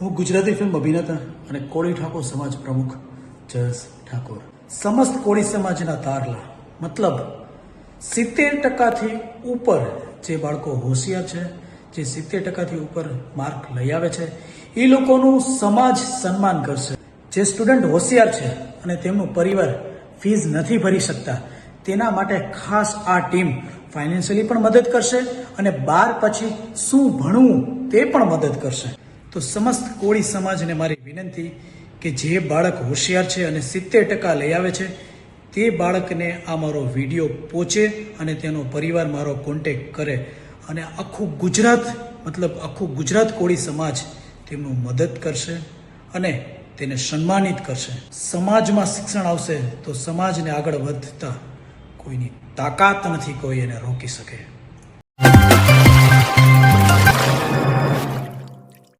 હું ગુજરાતી ફિલ્મ અભિનેતા અને કોળી ઠાકોર સમાજ પ્રમુખ જયેશ ઠાકોર સમસ્ત કોળી સમાજના તારલા મતલબ 70%થી ઉપર જે બાળકો હોશિયાર છે, જે 70%થી ઉપર માર્ક લઈ આવે છે, એ લોકોનું સમાજ સન્માન કરશે. જે સ્ટુડન્ટ હોશિયાર છે અને તેમનું પરિવાર ફીસ નથી ભરી શકતા, તેના માટે ખાસ આ ટીમ ફાઇનાન્શિયલી પણ મદદ કરશે અને બાર પછી શું ભણવું તે પણ મદદ કરશે. તો સમસ્ત કોળી સમાજને મારી વિનંતી કે જે બાળક હોશિયાર છે અને 70% લઈ આવે છે, તે બાળકને આ મારો વિડીયો પહોંચે અને તેનો પરિવાર મારો કોન્ટેક કરે અને આખું ગુજરાત કોળી સમાજ તેમનું મદદ કરશે અને તેને સન્માનિત કરશે. સમાજમાં શિક્ષણ આવશે તો સમાજને આગળ વધતા કોઈની તાકાત નથી કોઈ એને રોકી શકે.